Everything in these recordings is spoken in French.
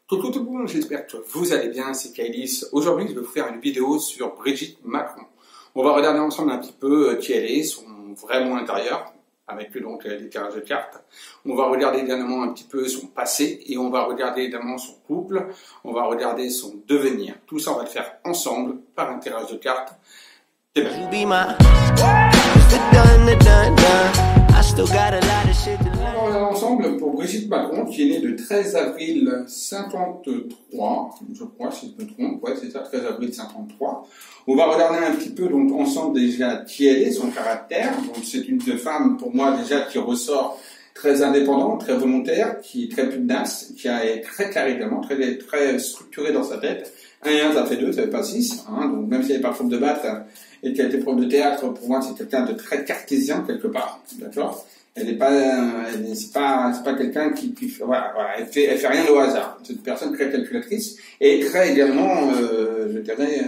Coucou tout le monde, j'espère que vous allez bien, c'est Kailis. Aujourd'hui, je vais vous faire une vidéo sur Brigitte Macron. On va regarder ensemble un petit peu qui elle est, son vrai monde intérieur, avec donc des tirages de cartes. On va regarder également un petit peu son passé et on va regarder également son couple. On va regarder son devenir. Tout ça, on va le faire ensemble par un tirage de cartes. C'est parti. On va regarder ensemble pour Brigitte Macron, qui est née le 13 avril 53, je crois, si je me trompe, ouais, c'est ça, 13 avril 53. On va regarder un petit peu, donc, ensemble, déjà, qui elle est, son caractère. Donc, c'est une femme, pour moi, déjà, qui ressort très indépendante, très volontaire, qui est très pugnace, qui est très carré également, très structurée dans sa tête. 1 et 1, ça fait 2, ça fait pas 6, hein, donc, même si elle n'est pas prof de maths, et qui a été prof de théâtre, pour moi, c'est quelqu'un de très cartésien, quelque part, d'accord? Elle n'est pas, c'est pas quelqu'un qui voilà, elle fait rien au hasard. C'est une personne très calculatrice et très également, je dirais,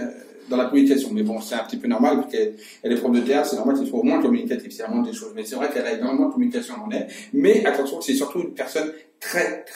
dans la communication. Mais bon, c'est un petit peu normal, vu qu'elle est prof de théâtre, c'est normal qu'elle soit au moins communicative, c'est vraiment des choses. Mais c'est vrai qu'elle a énormément de communication en elle. Mais attention, c'est surtout une personne très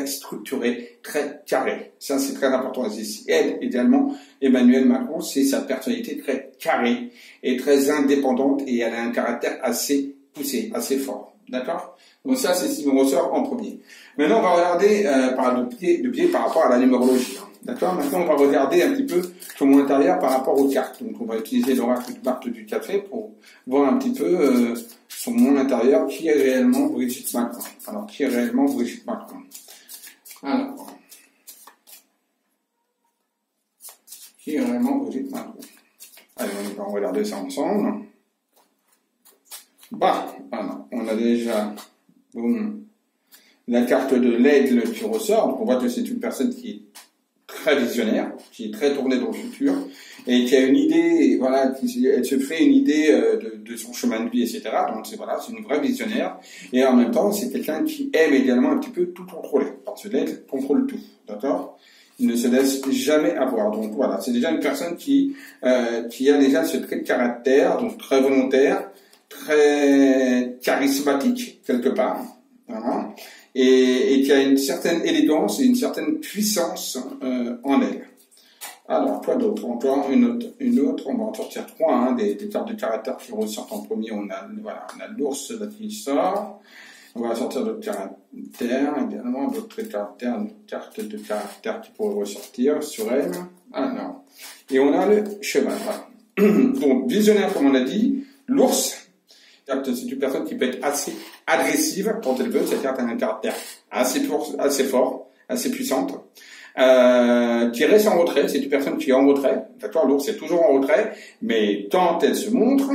structurée, très carrée. Ça, c'est très important. Elle, également, Emmanuel Macron, c'est sa personnalité très carrée et très indépendante et elle a un caractère assez poussé, assez fort. D'accord? Donc ça, c'est ce qui nous ressort en premier. Maintenant, on va regarder par le biais par rapport à la numérologie. Hein. D'accord? Maintenant, on va regarder un petit peu son monde intérieur par rapport aux cartes. Donc, on va utiliser l'oracle de Marthe du Café pour voir un petit peu son monde intérieur, qui est réellement Brigitte Macron. Alors, qui est réellement Brigitte Macron? Alors, qui est réellement Brigitte Macron? Allez, on va regarder ça ensemble. Bah, voilà, on a déjà la carte de l'aigle qui ressort. Donc on voit que c'est une personne qui est très visionnaire, qui est très tournée dans le futur, et qui a une idée, voilà, elle se fait une idée de son chemin de vie, etc. Donc c'est une vraie visionnaire, et en même temps c'est quelqu'un qui aime également un petit peu tout contrôler, parce que l'aigle contrôle tout, d'accord? Il ne se laisse jamais avoir. Donc voilà, c'est déjà une personne qui a déjà ce trait de caractère, donc très volontaire, très charismatique quelque part, voilà, et qui a une certaine élégance et une certaine puissance en elle. Alors, quoi d'autre? Encore une autre, on va en sortir 3, hein, des cartes de caractère qui ressortent en premier. On a l'ours qui sort. On va sortir d'autres caractères, également d'autres caractères, une carte de caractère qui pourrait ressortir sur elle. Alors, et on a le cheval. Voilà. Donc, visionnaire, comme on l'a dit, l'ours. C'est une personne qui peut être assez agressive quand elle veut, c'est-à-dire qu'elle a un caractère assez fort, assez puissante, qui reste en retrait, c'est une personne qui est en retrait, d'accord, l'ours est toujours en retrait, mais quand elle se montre,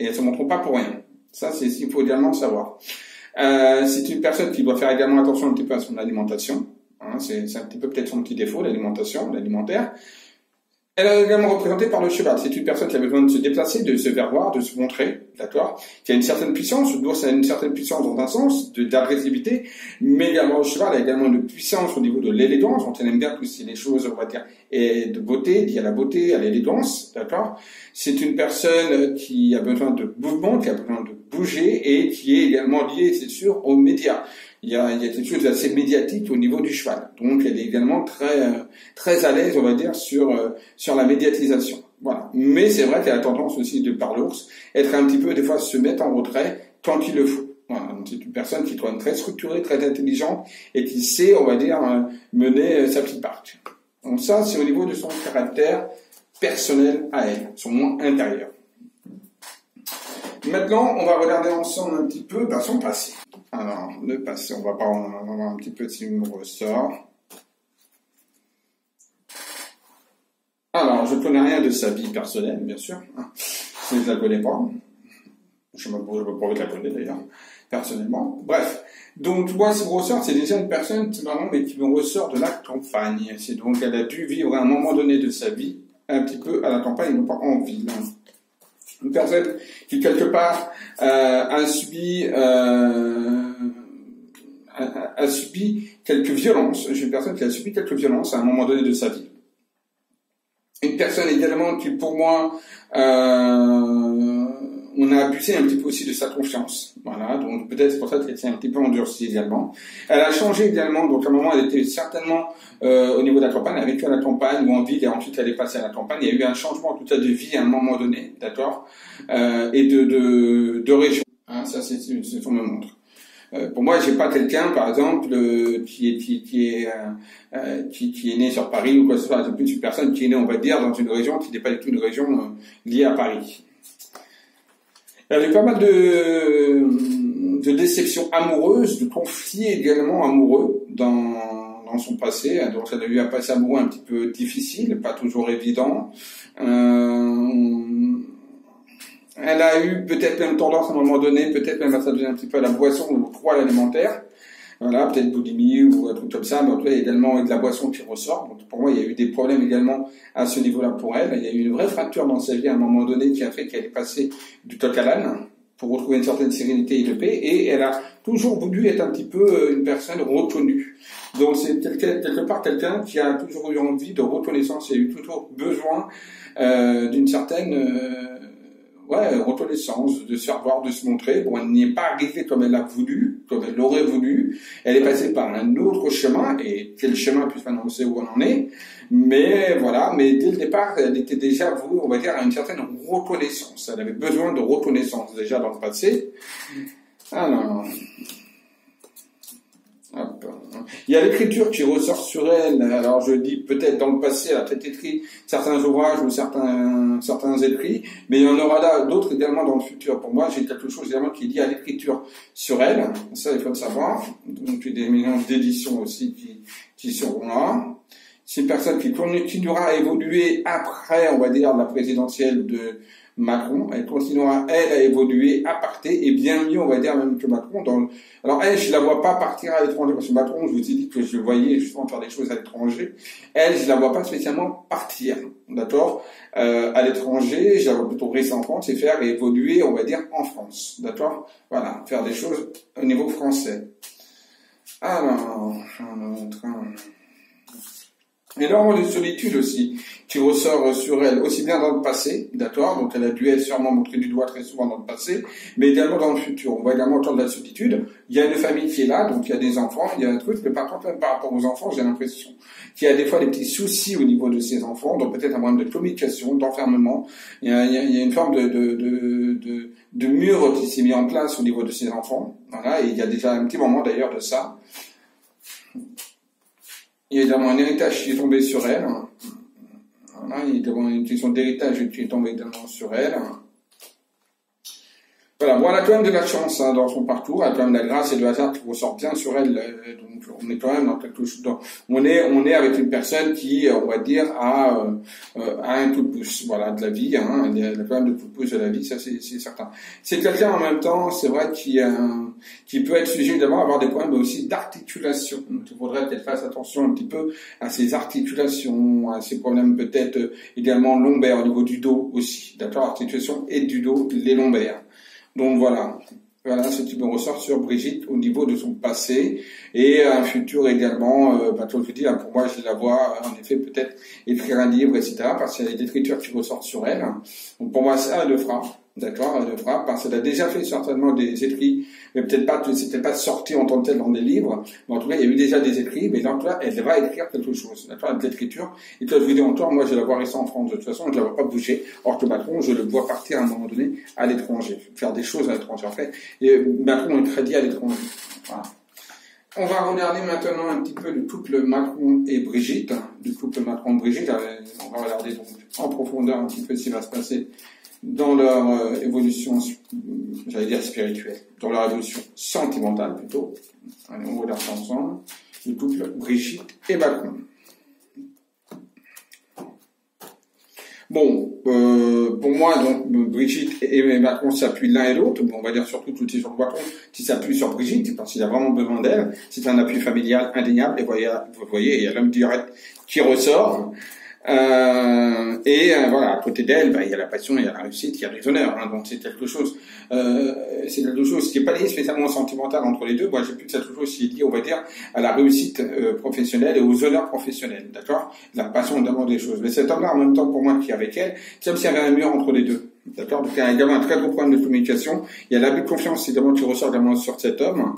et elle se montre pas pour rien. Ça, c'est ce qu'il faut également savoir. C'est une personne qui doit faire également attention un petit peu à son alimentation, hein, c'est un petit peu peut-être son petit défaut, l'alimentaire. Elle est également représentée par le cheval. C'est une personne qui a besoin de se déplacer, de se faire voir, de se montrer, d'accord? Qui a une certaine puissance. L'ours a une certaine puissance dans un sens, d'agressivité, mais également le cheval a également une puissance au niveau de l'élégance. Donc elle aime bien pousser les choses, on va dire, et de beauté, liées à la beauté, à l'élégance, d'accord? C'est une personne qui a besoin de mouvement, qui a besoin de bouger et qui est également liée, c'est sûr, aux médias. Il y a quelque chose d'assez médiatique au niveau du cheval. Donc, elle est également très à l'aise, on va dire, sur la médiatisation. Voilà. Mais c'est vrai qu'elle a tendance aussi, de par l'ours, être un petit peu, des fois, se mettre en retrait quand il le faut. Voilà. Donc, c'est une personne qui est très structurée, très intelligente et qui sait, on va dire, mener sa petite barque. Donc ça, c'est au niveau de son caractère personnel à elle, son monde intérieur. Maintenant, on va regarder ensemble un petit peu son passé. Alors, le passé, on va voir un petit peu si on ressort. Alors, je ne connais rien de sa vie personnelle, bien sûr. Je ne la connais pas. Je n'ai pas envie de la connaître d'ailleurs, personnellement. Bref. Donc, moi, ce qui me ressort, c'est déjà une personne qui me ressort de la campagne. C'est donc, elle a dû vivre à un moment donné de sa vie, un petit peu à la campagne, non pas en ville. Une personne qui, quelque part, a subi quelques violences. J'ai une personne qui a subi quelques violences à un moment donné de sa vie. Une personne également qui, pour moi, on a abusé un petit peu aussi de sa confiance. Voilà, donc peut-être c'est pour ça qu'elle s'est un petit peu endurcie également. Elle a changé également, donc à un moment elle était certainement au niveau de la campagne, elle a vécu à la campagne ou en ville et ensuite elle est passée à la campagne. Il y a eu un changement tout à de vie à un moment donné, d'accord, et de région. Hein, ça c'est ce qu'on me montre. Pour moi, j'ai pas quelqu'un, par exemple, qui est né sur Paris ou quoi que ce soit. J'ai plus une personne qui est née, on va dire, dans une région qui n'est pas du tout une région liée à Paris. Il y avait pas mal de déceptions amoureuses, de conflits également amoureux dans son passé. Donc, elle a eu un passé amoureux un petit peu difficile, pas toujours évident. Elle a eu peut-être même tendance à un moment donné, peut-être même à s'adonner un petit peu à la boisson ou au poids alimentaire. Voilà, peut-être boulimie ou un truc comme ça, mais en tout cas, il y a également de la boisson qui ressort. Donc, pour moi, il y a eu des problèmes également à ce niveau-là pour elle. Il y a eu une vraie fracture dans sa vie à un moment donné qui a fait qu'elle est passée du coq à l'âne pour retrouver une certaine sérénité et de paix. Et elle a toujours voulu être un petit peu une personne reconnue. Donc, c'est quelque part quelqu'un qui a toujours eu envie de reconnaissance. Il y a eu toujours besoin d'une certaine reconnaissance, de se faire voir, de se montrer. Bon, elle n'y est pas arrivée comme elle l'a voulu, comme elle l'aurait voulu. Elle est passée par un autre chemin, et quel chemin, puisque maintenant on sait où on en est. Mais voilà, mais dès le départ, elle était déjà vouée, on va dire, à une certaine reconnaissance. Elle avait besoin de reconnaissance déjà dans le passé. Alors, hop. Il y a l'écriture qui ressort sur elle. Alors je dis peut-être dans le passé, elle a peut-être écrit certains ouvrages ou certains écrits, mais il y en aura là d'autres également dans le futur. Pour moi, j'ai quelque chose également qui est lié à l'écriture sur elle. Ça, il faut le savoir. Donc il y a des mélanges d'éditions aussi qui seront là. C'est une personne qui continuera à évoluer après, on va dire, la présidentielle de Macron. Elle continuera, elle, à évoluer à partir, et bien mieux, on va dire, même que Macron. Alors, elle, je la vois pas partir à l'étranger, parce que Macron, je vous ai dit que je voyais justement faire des choses à l'étranger. Elle, je la vois pas spécialement partir, d'accord, à l'étranger. Je la vois plutôt rester en France et faire évoluer, on va dire, en France, d'accord. Voilà, faire des choses au niveau français. Alors, énormément de solitude aussi, qui ressort sur elle, aussi bien dans le passé, d'accord, donc elle a dû être sûrement montrée du doigt très souvent dans le passé, mais également dans le futur. On va également entendre de la solitude. Il y a une famille qui est là, donc il y a des enfants, il y a un truc, mais par contre, même par rapport aux enfants, j'ai l'impression qu'il y a des fois des petits soucis au niveau de ces enfants, donc peut-être un problème de communication, d'enfermement. Il y a une forme de mur qui s'est mis en place au niveau de ces enfants, voilà, et il y a déjà un petit moment d'ailleurs de ça. Il y a également un héritage qui est tombé sur elle. Voilà, il y a également une question d'héritage qui est tombée également sur elle. Voilà, bon, elle a quand même de la chance dans son parcours, elle a quand même de la grâce et de hasard qui ressort bien sur elle. Donc on est quand même dans quelque chose. On est avec une personne qui, on va dire, a un coup de pouce, voilà, de la vie. Hein, elle a quand même le coup de pouce de la vie, ça c'est certain. C'est quelqu'un en même temps, c'est vrai, qui peut être sujet évidemment à avoir des problèmes aussi d'articulation. Donc il faudrait qu'elle fasse attention un petit peu à ses articulations, à ses problèmes peut-être également lombaires au niveau du dos aussi. D'accord, articulation et du dos, les lombaires. Donc voilà ce qui me ressort sur Brigitte au niveau de son passé et un futur également. Comme je dis, pour moi, je la vois en effet peut-être écrire un livre, etc. Parce qu'il y a des écritures qui ressortent sur elle. Donc pour moi, ça, elle le fera. D'accord, elle le fera parce qu'elle a déjà fait certainement des écrits, mais c'est peut-être pas sorti en tant que tel dans des livres, mais en tout cas, il y a eu déjà des écrits, mais dans tout cas, elle va écrire quelque chose, d'accord, de l'écriture. Et que je vous dis encore, moi, je la vois rester en France de toute façon, je la vois pas bouger. Or que Macron, je le vois partir à un moment donné à l'étranger, faire des choses à l'étranger. En fait, et Macron est très dit à l'étranger. Voilà. On va regarder maintenant un petit peu le couple Macron et Brigitte. Du couple Macron-Brigitte, on va regarder donc en profondeur un petit peu ce qui va se passer dans leur évolution, j'allais dire spirituelle, dans leur évolution sentimentale plutôt. Allez, on regarde ça ensemble. Le couple Brigitte et Macron. Bon, pour moi, donc, Brigitte et Macron s'appuient l'un et l'autre. Bon, on va dire surtout tout est sur Macron qui s'appuie sur Brigitte parce qu'il a vraiment besoin d'elle. C'est un appui familial indéniable. Et vous voyez, il y a l'homme direct qui ressort. Voilà, à côté d'elle, il y a la passion, il y a la réussite, il y a les honneurs, hein, donc c'est quelque chose qui est pas lié spécialement sentimental entre les deux. Moi, j'ai plus de cette chose qui est liée, on va dire, à la réussite professionnelle et aux honneurs professionnels, d'accord, la passion d'amour des choses. Mais cet homme-là, en même temps, pour moi, qui est avec elle, c'est comme s'il y avait un mur entre les deux. D'accord? Donc il y a également un très gros problème de communication. Il y a l'abus de confiance également qui ressort également sur cet homme.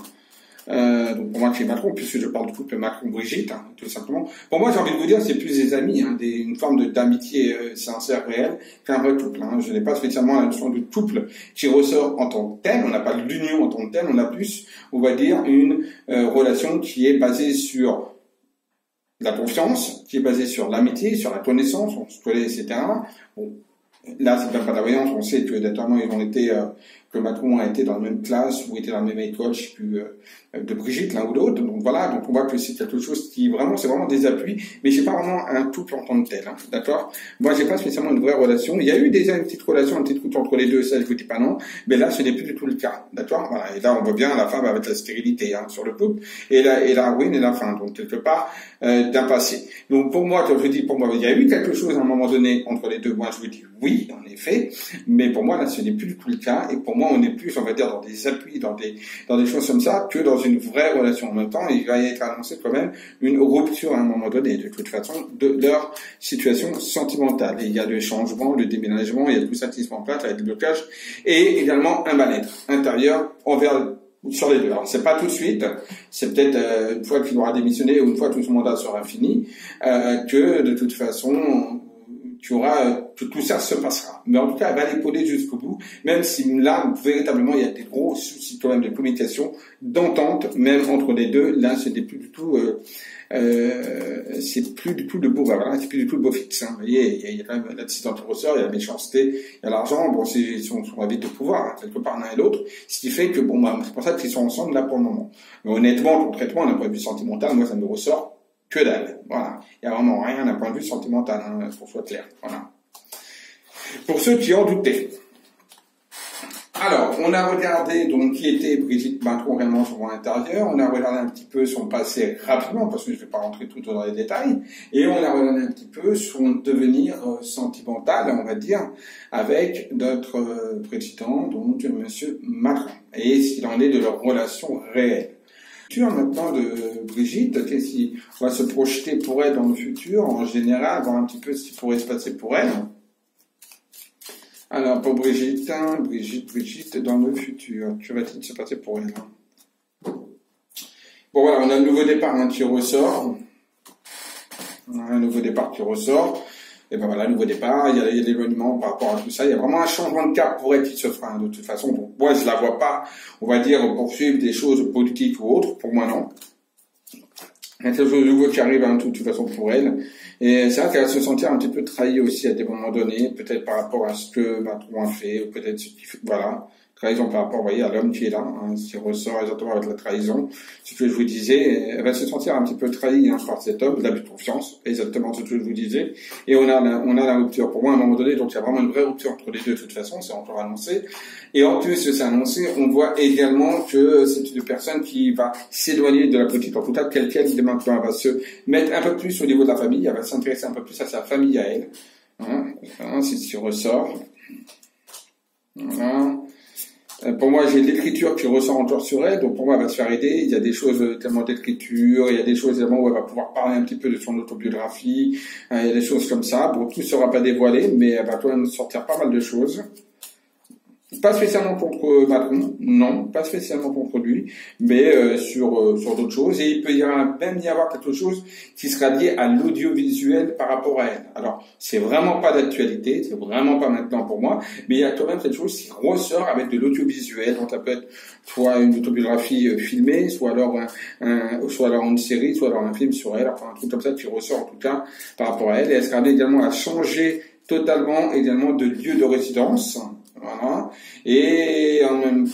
Donc pour moi c'est Macron, puisque je parle du couple Macron-Brigitte, hein, tout simplement. Pour moi j'ai envie de vous dire c'est plus des amis, hein, une forme d'amitié sincère, réelle, qu'un vrai couple. Hein. Je n'ai pas spécialement la notion de couple qui ressort en tant que tel, on n'a pas de l'union en tant que tel, on a plus, on va dire, une relation qui est basée sur la confiance, qui est basée sur l'amitié, sur la connaissance, on se connaît, etc. Bon, là c'est même pas de la voyance, on sait que notamment ils ont été... que Macron a été dans la même classe ou était dans la même école, je sais plus, de Brigitte, l'un ou l'autre. Donc voilà, donc on voit que c'est quelque chose qui vraiment, c'est vraiment des appuis, mais j'ai pas vraiment un couple en tant que tel, hein, d'accord? Moi, j'ai pas spécialement une vraie relation. Il y a eu déjà une petite relation, un petit couple entre les deux, ça je vous dis pas non, mais là, ce n'est plus du tout le cas, d'accord? Voilà, et là, on voit bien la femme avec la stérilité, hein, sur le couple, et la ruine et la fin, donc quelque part, d'un passé. Donc pour moi, quand je dis, pour moi, il y a eu quelque chose à un moment donné entre les deux, moi je vous dis oui, en effet, mais pour moi, là, ce n'est plus du tout le cas, et pour moi, on est plus, on va dire, dans des appuis, dans des choses comme ça, que dans une vraie relation. En même temps, il va y être annoncé quand même une rupture à un moment donné, de toute façon, de leur situation sentimentale. Et il y a le changement, le déménagement, il y a tout ça qui se met en place avec le blocage, et également un mal-être intérieur envers sur les deux. Alors, c'est pas tout de suite, c'est peut-être une fois qu'il aura démissionné ou une fois que tout son mandat sera fini, que de toute façon, que tout ça se passera. Mais en tout cas, elle va l'épauler jusqu'au bout, même si là, véritablement, il y a des gros soucis quand même de communication, d'entente, même entre les deux. Là, c'est plus du tout, c'est plus du tout le beau, voilà, c'est plus du tout le beau fixe. Hein. Vous voyez, il y a quand même l'accident qui ressort, il y a la méchanceté, il y a l'argent, bon, c'est son avis de pouvoir, hein, quelque part l'un et l'autre, ce qui fait que, bon, bah, c'est pour ça qu'ils sont ensemble là pour le moment. Mais honnêtement, concrètement, d'un point de vue sentimental, moi, ça me ressort que dalle. Voilà. Il n'y a vraiment rien d'un point de vue sentimental, hein, pour soit clair. Voilà. Pour ceux qui en doutaient. Alors, on a regardé donc qui était Brigitte Macron réellement sur l'intérieur, on a regardé un petit peu son passé rapidement, parce que je ne vais pas rentrer tout dans les détails, et on a regardé un petit peu son devenir sentimental, on va dire, avec notre président, donc Monsieur Macron, et ce qu'il en est de leur relation réelle. Maintenant de Brigitte, qu'est-ce qui va se projeter pour elle dans le futur, en général, voir un petit peu ce qui pourrait se passer pour elle. Alors, pour Brigitte, dans le futur, que va-t-il se passer pour elle? Bon, voilà, on a un nouveau départ qui ressort. Un nouveau départ qui ressort. Et ben voilà, nouveau départ, il y a l'éloignement par rapport à tout ça. Il y a vraiment un changement de cap pour elle qui se fera, de toute façon. Donc, moi, je la vois pas, on va dire, poursuivre des choses politiques ou autres. Pour moi, non. Il y a quelque chose de nouveau qui arrive, de toute façon, pour elle. Et c'est vrai qu'elle va se sentir un petit peu trahie aussi à des moments donnés, peut-être par rapport à ce que Macron a fait, ou peut-être ce qu'il fait, voilà. Trahison par rapport, vous voyez, à l'homme qui est là, hein, qui ressort exactement avec la trahison. Ce que je vous disais, elle va se sentir un petit peu trahie, hein, par cet homme, l'abus de confiance, exactement ce que je vous disais. Et on a la rupture. Pour moi, à un moment donné, donc il y a vraiment une vraie rupture entre les deux, de toute façon, c'est encore annoncé. Et en plus, c'est annoncé, on voit également que c'est une personne qui va s'éloigner de la politique, en tout cas, telle qu'elle, dès maintenant, elle va se mettre un peu plus au niveau de la famille, elle va s'intéresser un peu plus à sa famille, à elle. Hein, c'est ce qui ressort. Voilà. Pour moi, j'ai l'écriture qui ressort encore sur elle, donc pour moi, elle va se faire aider. Il y a des choses tellement d'écriture, il y a des choses également où elle va pouvoir parler un petit peu de son autobiographie, il y a des choses comme ça. Bon, tout ne sera pas dévoilé, mais elle va quand même sortir pas mal de choses. Pas spécialement contre Macron, non, pas spécialement contre lui, mais sur d'autres choses. Et il peut même y avoir quelque chose qui sera lié à l'audiovisuel par rapport à elle. Alors, c'est vraiment pas d'actualité, c'est vraiment pas maintenant pour moi, mais il y a quand même cette chose qui ressort avec de l'audiovisuel. Donc, ça peut être soit une autobiographie filmée, soit alors une série, soit alors un film sur elle, enfin un truc comme ça qui ressort en tout cas par rapport à elle. Et elle sera amenée également à changer totalement également de lieu de résidence. Voilà. Et en même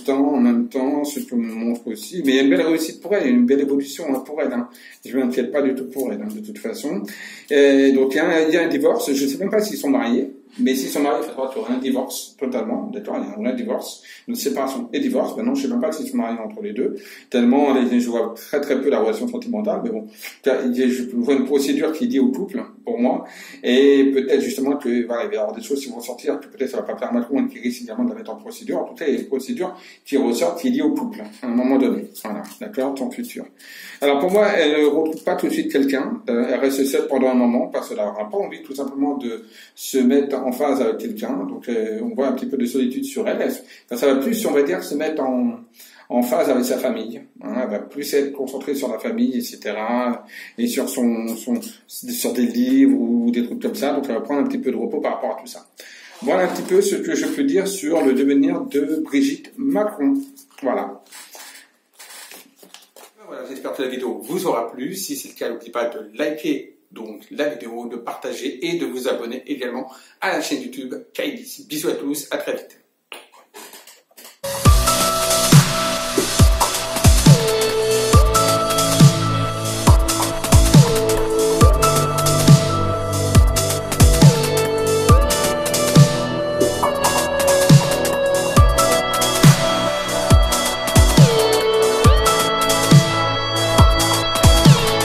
temps, ce que me montre aussi, mais il y a une belle réussite pour elle, une belle évolution pour elle. Hein. Je ne m'inquiète pas du tout pour elle, de toute façon. Et donc il y a un divorce. Je ne sais même pas s'ils sont mariés, mais s'ils sont mariés, il faudra qu'il y aura un divorce totalement. D'accord, il y a un vrai divorce, une séparation et divorce. Maintenant, je ne sais même pas s'ils sont mariés entre les deux. Tellement, je vois très très peu la relation sentimentale, mais bon, je vois une procédure qui est liée au couple pour moi, et peut-être justement que voilà, il va y avoir des choses qui vont sortir, que peut-être ça va pas plaire à Macron et qui risque également de la mettre en procédure. En tout cas, il y a une procédure qui ressort, qui est liée au couple, à un moment donné. Voilà, d'accord, ton futur. Alors pour moi, elle ne retrouve pas tout de suite quelqu'un, elle reste seule pendant un moment, parce qu'elle n'aura pas envie tout simplement de se mettre en phase avec quelqu'un, donc on voit un petit peu de solitude sur elle. Enfin, ça va plus, on va dire, se mettre en phase avec sa famille. Hein, elle va plus être concentrée sur la famille, etc. Et sur sur des livres ou des trucs comme ça. Donc elle va prendre un petit peu de repos par rapport à tout ça. Voilà un petit peu ce que je peux dire sur le devenir de Brigitte Macron. Voilà. Voilà, j'espère que la vidéo vous aura plu. Si c'est le cas, n'oubliez pas de liker donc la vidéo, de partager et de vous abonner également à la chaîne YouTube Kaidis. Bisous à tous, à très vite.